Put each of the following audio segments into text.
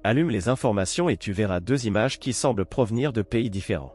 Allume les informations et tu verras deux images qui semblent provenir de pays différents.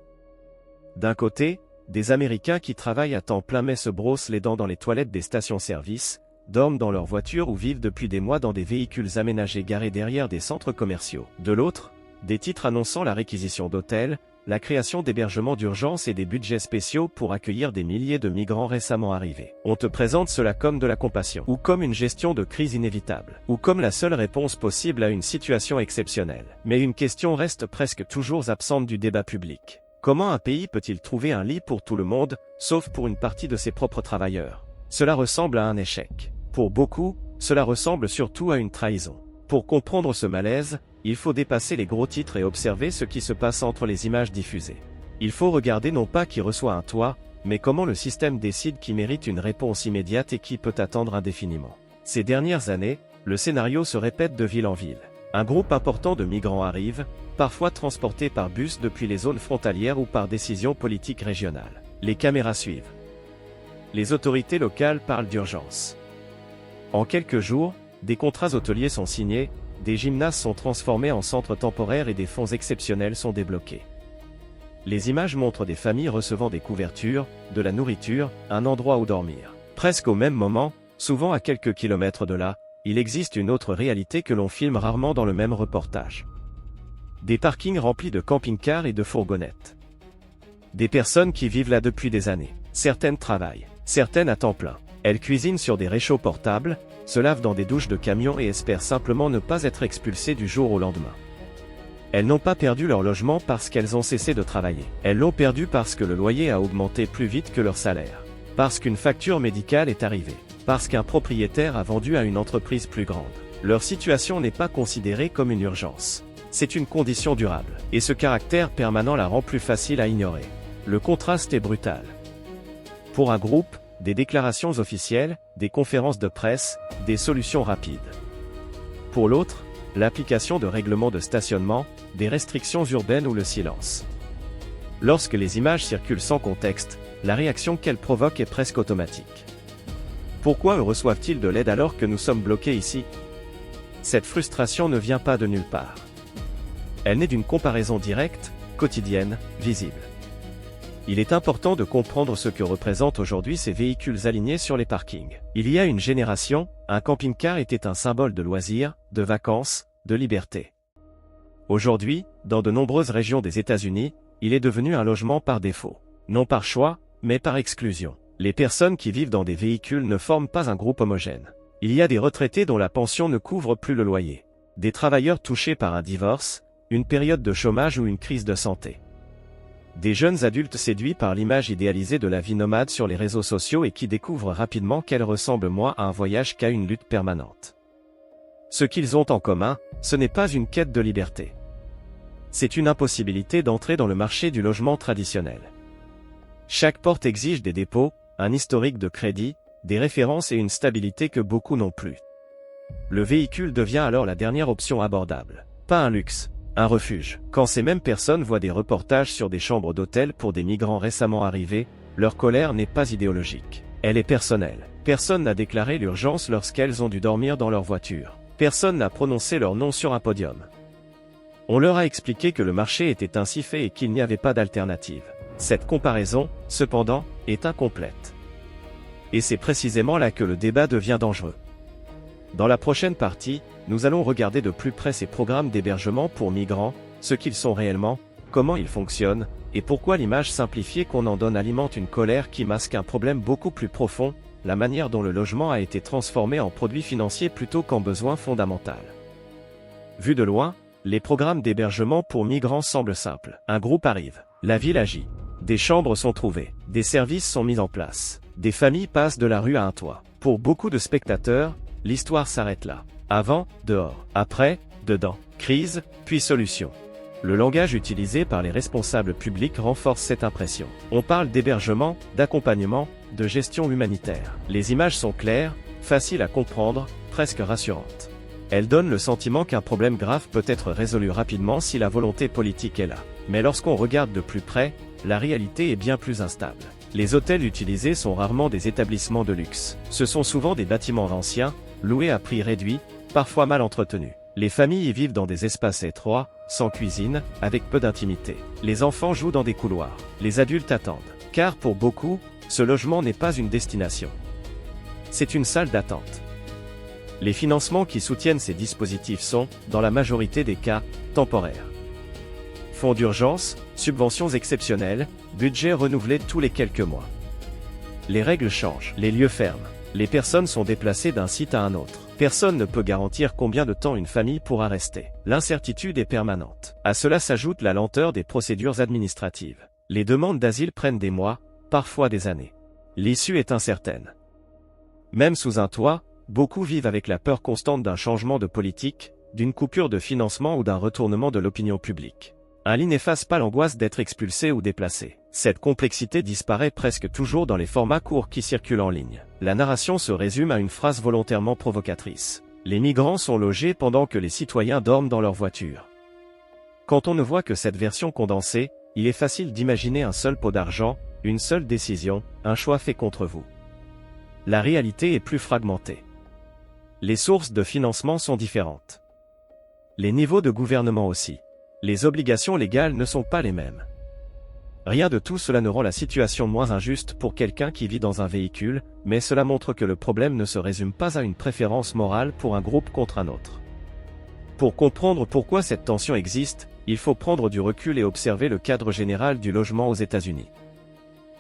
D'un côté, des Américains qui travaillent à temps plein mais se brossent les dents dans les toilettes des stations-service, dorment dans leur voiture ou vivent depuis des mois dans des véhicules aménagés garés derrière des centres commerciaux. De l'autre, des titres annonçant la réquisition d'hôtels, la création d'hébergements d'urgence et des budgets spéciaux pour accueillir des milliers de migrants récemment arrivés. On te présente cela comme de la compassion, ou comme une gestion de crise inévitable, ou comme la seule réponse possible à une situation exceptionnelle. Mais une question reste presque toujours absente du débat public. Comment un pays peut-il trouver un lit pour tout le monde, sauf pour une partie de ses propres travailleurs? Cela ressemble à un échec. Pour beaucoup, cela ressemble surtout à une trahison. Pour comprendre ce malaise, il faut dépasser les gros titres et observer ce qui se passe entre les images diffusées. Il faut regarder non pas qui reçoit un toit, mais comment le système décide qui mérite une réponse immédiate et qui peut attendre indéfiniment. Ces dernières années, le scénario se répète de ville en ville. Un groupe important de migrants arrive, parfois transportés par bus depuis les zones frontalières ou par décision politique régionale. Les caméras suivent. Les autorités locales parlent d'urgence. En quelques jours, des contrats hôteliers sont signés, des gymnases sont transformés en centres temporaires et des fonds exceptionnels sont débloqués. Les images montrent des familles recevant des couvertures, de la nourriture, un endroit où dormir. Presque au même moment, souvent à quelques kilomètres de là, il existe une autre réalité que l'on filme rarement dans le même reportage. Des parkings remplis de camping-cars et de fourgonnettes. Des personnes qui vivent là depuis des années. Certaines travaillent, certaines à temps plein. Elles cuisinent sur des réchauds portables, se lavent dans des douches de camions et espèrent simplement ne pas être expulsées du jour au lendemain. Elles n'ont pas perdu leur logement parce qu'elles ont cessé de travailler. Elles l'ont perdu parce que le loyer a augmenté plus vite que leur salaire. Parce qu'une facture médicale est arrivée. Parce qu'un propriétaire a vendu à une entreprise plus grande. Leur situation n'est pas considérée comme une urgence. C'est une condition durable. Et ce caractère permanent la rend plus facile à ignorer. Le contraste est brutal. Pour un groupe, des déclarations officielles, des conférences de presse, des solutions rapides. Pour l'autre, l'application de règlements de stationnement, des restrictions urbaines ou le silence. Lorsque les images circulent sans contexte, la réaction qu'elles provoquent est presque automatique. Pourquoi reçoivent-ils de l'aide alors que nous sommes bloqués ici? Cette frustration ne vient pas de nulle part. Elle naît d'une comparaison directe, quotidienne, visible. Il est important de comprendre ce que représentent aujourd'hui ces véhicules alignés sur les parkings. Il y a une génération, un camping-car était un symbole de loisirs, de vacances, de liberté. Aujourd'hui, dans de nombreuses régions des États-Unis, il est devenu un logement par défaut. Non par choix, mais par exclusion. Les personnes qui vivent dans des véhicules ne forment pas un groupe homogène. Il y a des retraités dont la pension ne couvre plus le loyer. Des travailleurs touchés par un divorce, une période de chômage ou une crise de santé. Des jeunes adultes séduits par l'image idéalisée de la vie nomade sur les réseaux sociaux et qui découvrent rapidement qu'elle ressemble moins à un voyage qu'à une lutte permanente. Ce qu'ils ont en commun, ce n'est pas une quête de liberté. C'est une impossibilité d'entrer dans le marché du logement traditionnel. Chaque porte exige des dépôts, un historique de crédit, des références et une stabilité que beaucoup n'ont plus. Le véhicule devient alors la dernière option abordable. Pas un luxe. Un refuge. Quand ces mêmes personnes voient des reportages sur des chambres d'hôtel pour des migrants récemment arrivés, leur colère n'est pas idéologique. Elle est personnelle. Personne n'a déclaré l'urgence lorsqu'elles ont dû dormir dans leur voiture. Personne n'a prononcé leur nom sur un podium. On leur a expliqué que le marché était ainsi fait et qu'il n'y avait pas d'alternative. Cette comparaison, cependant, est incomplète. Et c'est précisément là que le débat devient dangereux. Dans la prochaine partie, nous allons regarder de plus près ces programmes d'hébergement pour migrants, ce qu'ils sont réellement, comment ils fonctionnent, et pourquoi l'image simplifiée qu'on en donne alimente une colère qui masque un problème beaucoup plus profond, la manière dont le logement a été transformé en produit financier plutôt qu'en besoin fondamental. Vu de loin, les programmes d'hébergement pour migrants semblent simples. Un groupe arrive, la ville agit, des chambres sont trouvées, des services sont mis en place, des familles passent de la rue à un toit. Pour beaucoup de spectateurs, l'histoire s'arrête là. Avant, dehors. Après, dedans. Crise, puis solution. Le langage utilisé par les responsables publics renforce cette impression. On parle d'hébergement, d'accompagnement, de gestion humanitaire. Les images sont claires, faciles à comprendre, presque rassurantes. Elles donnent le sentiment qu'un problème grave peut être résolu rapidement si la volonté politique est là. Mais lorsqu'on regarde de plus près, la réalité est bien plus instable. Les hôtels utilisés sont rarement des établissements de luxe. Ce sont souvent des bâtiments anciens, loués à prix réduit, parfois mal entretenus. Les familles y vivent dans des espaces étroits, sans cuisine, avec peu d'intimité. Les enfants jouent dans des couloirs. Les adultes attendent. Car pour beaucoup, ce logement n'est pas une destination. C'est une salle d'attente. Les financements qui soutiennent ces dispositifs sont, dans la majorité des cas, temporaires. Fonds d'urgence, subventions exceptionnelles, budget renouvelé tous les quelques mois. Les règles changent, les lieux ferment, les personnes sont déplacées d'un site à un autre. Personne ne peut garantir combien de temps une famille pourra rester. L'incertitude est permanente. À cela s'ajoute la lenteur des procédures administratives. Les demandes d'asile prennent des mois, parfois des années. L'issue est incertaine. Même sous un toit, beaucoup vivent avec la peur constante d'un changement de politique, d'une coupure de financement ou d'un retournement de l'opinion publique. Un lit n'efface pas l'angoisse d'être expulsé ou déplacé. Cette complexité disparaît presque toujours dans les formats courts qui circulent en ligne. La narration se résume à une phrase volontairement provocatrice. Les migrants sont logés pendant que les citoyens dorment dans leur voiture. Quand on ne voit que cette version condensée, il est facile d'imaginer un seul pot d'argent, une seule décision, un choix fait contre vous. La réalité est plus fragmentée. Les sources de financement sont différentes. Les niveaux de gouvernement aussi. Les obligations légales ne sont pas les mêmes. Rien de tout cela ne rend la situation moins injuste pour quelqu'un qui vit dans un véhicule, mais cela montre que le problème ne se résume pas à une préférence morale pour un groupe contre un autre. Pour comprendre pourquoi cette tension existe, il faut prendre du recul et observer le cadre général du logement aux États-Unis.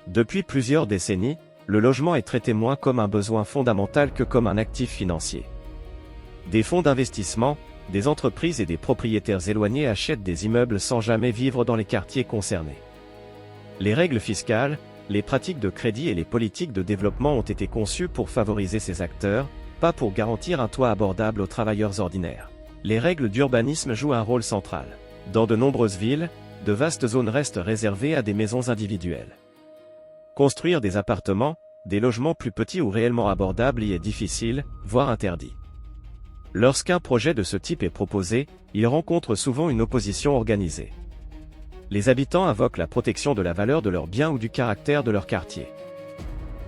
Depuis plusieurs décennies, le logement est traité moins comme un besoin fondamental que comme un actif financier. Des fonds d'investissement, des entreprises et des propriétaires éloignés achètent des immeubles sans jamais vivre dans les quartiers concernés. Les règles fiscales, les pratiques de crédit et les politiques de développement ont été conçues pour favoriser ces acteurs, pas pour garantir un toit abordable aux travailleurs ordinaires. Les règles d'urbanisme jouent un rôle central. Dans de nombreuses villes, de vastes zones restent réservées à des maisons individuelles. Construire des appartements, des logements plus petits ou réellement abordables y est difficile, voire interdit. Lorsqu'un projet de ce type est proposé, il rencontre souvent une opposition organisée. Les habitants invoquent la protection de la valeur de leurs biens ou du caractère de leur quartier.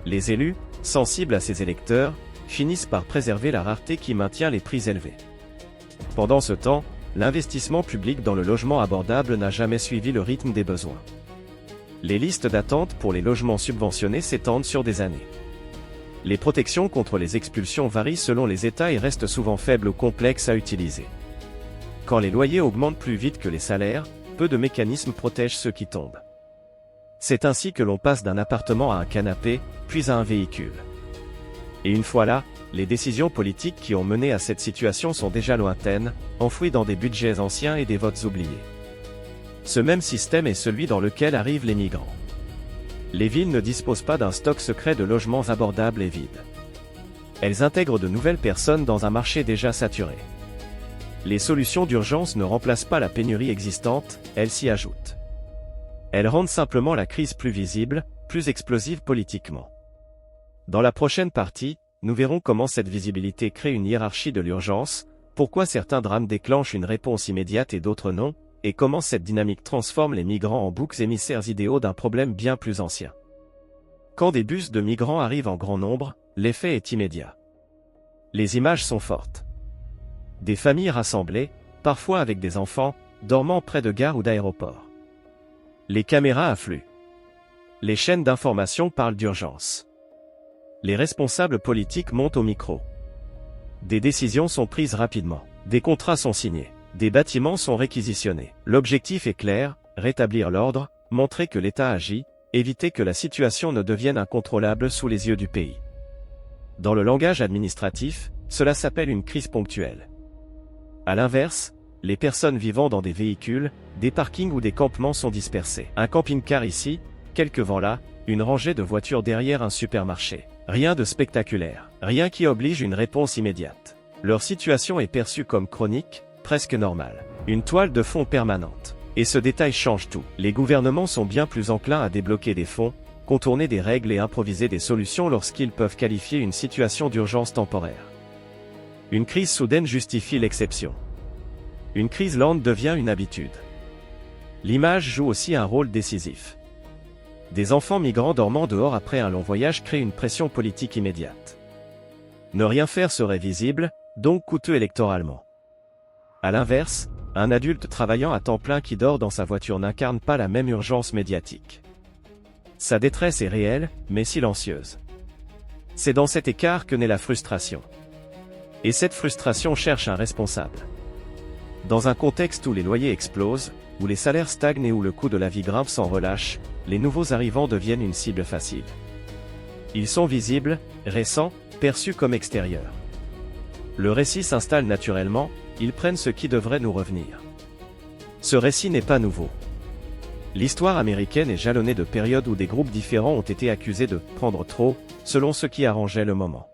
Les élus, sensibles à ces électeurs, finissent par préserver la rareté qui maintient les prix élevés. Pendant ce temps, l'investissement public dans le logement abordable n'a jamais suivi le rythme des besoins. Les listes d'attente pour les logements subventionnés s'étendent sur des années. Les protections contre les expulsions varient selon les États et restent souvent faibles ou complexes à utiliser. Quand les loyers augmentent plus vite que les salaires, peu de mécanismes protègent ceux qui tombent. C'est ainsi que l'on passe d'un appartement à un canapé, puis à un véhicule. Et une fois là, les décisions politiques qui ont mené à cette situation sont déjà lointaines, enfouies dans des budgets anciens et des votes oubliés. Ce même système est celui dans lequel arrivent les migrants. Les villes ne disposent pas d'un stock secret de logements abordables et vides. Elles intègrent de nouvelles personnes dans un marché déjà saturé. Les solutions d'urgence ne remplacent pas la pénurie existante, elles s'y ajoutent. Elles rendent simplement la crise plus visible, plus explosive politiquement. Dans la prochaine partie, nous verrons comment cette visibilité crée une hiérarchie de l'urgence, pourquoi certains drames déclenchent une réponse immédiate et d'autres non, et comment cette dynamique transforme les migrants en boucs émissaires idéaux d'un problème bien plus ancien. Quand des bus de migrants arrivent en grand nombre, l'effet est immédiat. Les images sont fortes. Des familles rassemblées, parfois avec des enfants, dormant près de gares ou d'aéroports. Les caméras affluent. Les chaînes d'information parlent d'urgence. Les responsables politiques montent au micro. Des décisions sont prises rapidement. Des contrats sont signés. Des bâtiments sont réquisitionnés. L'objectif est clair, rétablir l'ordre, montrer que l'État agit, éviter que la situation ne devienne incontrôlable sous les yeux du pays. Dans le langage administratif, cela s'appelle une crise ponctuelle. À l'inverse, les personnes vivant dans des véhicules, des parkings ou des campements sont dispersées. Un camping-car ici, quelques vents là, une rangée de voitures derrière un supermarché. Rien de spectaculaire, rien qui oblige une réponse immédiate. Leur situation est perçue comme chronique, presque normale. Une toile de fond permanente. Et ce détail change tout. Les gouvernements sont bien plus enclins à débloquer des fonds, contourner des règles et improviser des solutions lorsqu'ils peuvent qualifier une situation d'urgence temporaire. Une crise soudaine justifie l'exception. Une crise lente devient une habitude. L'image joue aussi un rôle décisif. Des enfants migrants dormant dehors après un long voyage créent une pression politique immédiate. Ne rien faire serait visible, donc coûteux électoralement. À l'inverse, un adulte travaillant à temps plein qui dort dans sa voiture n'incarne pas la même urgence médiatique. Sa détresse est réelle, mais silencieuse. C'est dans cet écart que naît la frustration. Et cette frustration cherche un responsable. Dans un contexte où les loyers explosent, où les salaires stagnent et où le coût de la vie grimpe sans relâche, les nouveaux arrivants deviennent une cible facile. Ils sont visibles, récents, perçus comme extérieurs. Le récit s'installe naturellement, ils prennent ce qui devrait nous revenir. Ce récit n'est pas nouveau. L'histoire américaine est jalonnée de périodes où des groupes différents ont été accusés de « prendre trop », selon ce qui arrangeait le moment.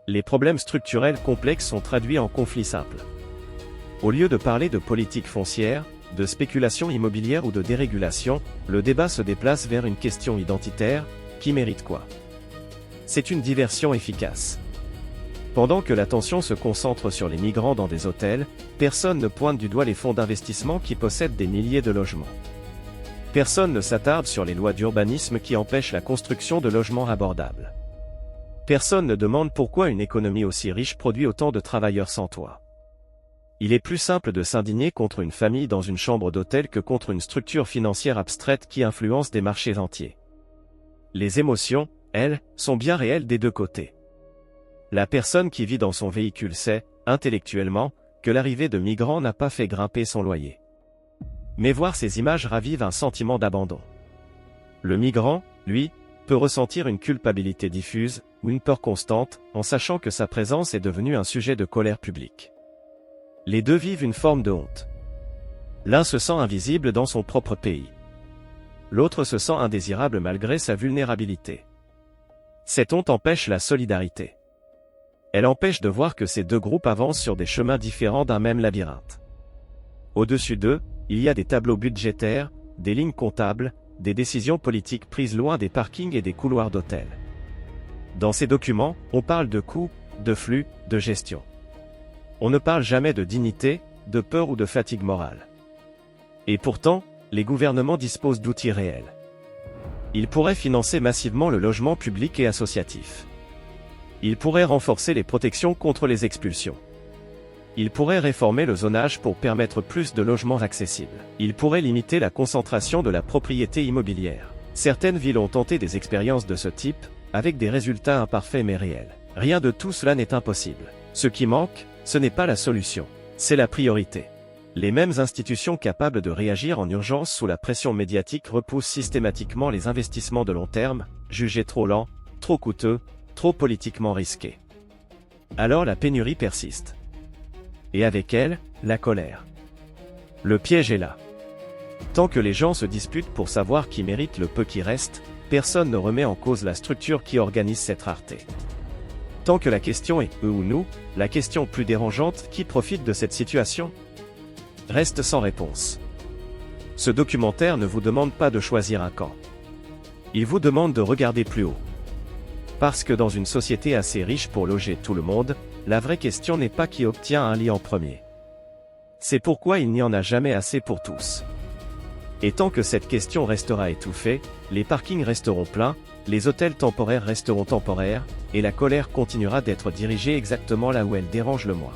Les problèmes structurels complexes sont traduits en conflits simples. Au lieu de parler de politique foncière, de spéculation immobilière ou de dérégulation, le débat se déplace vers une question identitaire, qui mérite quoi? C'est une diversion efficace. Pendant que l'attention se concentre sur les migrants dans des hôtels, personne ne pointe du doigt les fonds d'investissement qui possèdent des milliers de logements. Personne ne s'attarde sur les lois d'urbanisme qui empêchent la construction de logements abordables. Personne ne demande pourquoi une économie aussi riche produit autant de travailleurs sans toit. Il est plus simple de s'indigner contre une famille dans une chambre d'hôtel que contre une structure financière abstraite qui influence des marchés entiers. Les émotions, elles, sont bien réelles des deux côtés. La personne qui vit dans son véhicule sait, intellectuellement, que l'arrivée de migrants n'a pas fait grimper son loyer. Mais voir ces images ravive un sentiment d'abandon. Le migrant, lui, peut ressentir une culpabilité diffuse, ou une peur constante, en sachant que sa présence est devenue un sujet de colère publique. Les deux vivent une forme de honte. L'un se sent invisible dans son propre pays. L'autre se sent indésirable malgré sa vulnérabilité. Cette honte empêche la solidarité. Elle empêche de voir que ces deux groupes avancent sur des chemins différents d'un même labyrinthe. Au-dessus d'eux, il y a des tableaux budgétaires, des lignes comptables, des décisions politiques prises loin des parkings et des couloirs d'hôtels. Dans ces documents, on parle de coûts, de flux, de gestion. On ne parle jamais de dignité, de peur ou de fatigue morale. Et pourtant, les gouvernements disposent d'outils réels. Ils pourraient financer massivement le logement public et associatif. Ils pourraient renforcer les protections contre les expulsions. Ils pourraient réformer le zonage pour permettre plus de logements accessibles. Ils pourraient limiter la concentration de la propriété immobilière. Certaines villes ont tenté des expériences de ce type, avec des résultats imparfaits mais réels. Rien de tout cela n'est impossible. Ce qui manque, ce n'est pas la solution, c'est la priorité. Les mêmes institutions capables de réagir en urgence sous la pression médiatique repoussent systématiquement les investissements de long terme, jugés trop lents, trop coûteux, trop politiquement risqués. Alors la pénurie persiste. Et avec elle, la colère. Le piège est là. Tant que les gens se disputent pour savoir qui mérite le peu qui reste, personne ne remet en cause la structure qui organise cette rareté. Tant que la question est eux ou nous, la question plus dérangeante, qui profite de cette situation, reste sans réponse. Ce documentaire ne vous demande pas de choisir un camp. Il vous demande de regarder plus haut. Parce que dans une société assez riche pour loger tout le monde, la vraie question n'est pas qui obtient un lit en premier. C'est pourquoi il n'y en a jamais assez pour tous. Et tant que cette question restera étouffée, les parkings resteront pleins, les hôtels temporaires resteront temporaires, et la colère continuera d'être dirigée exactement là où elle dérange le moins.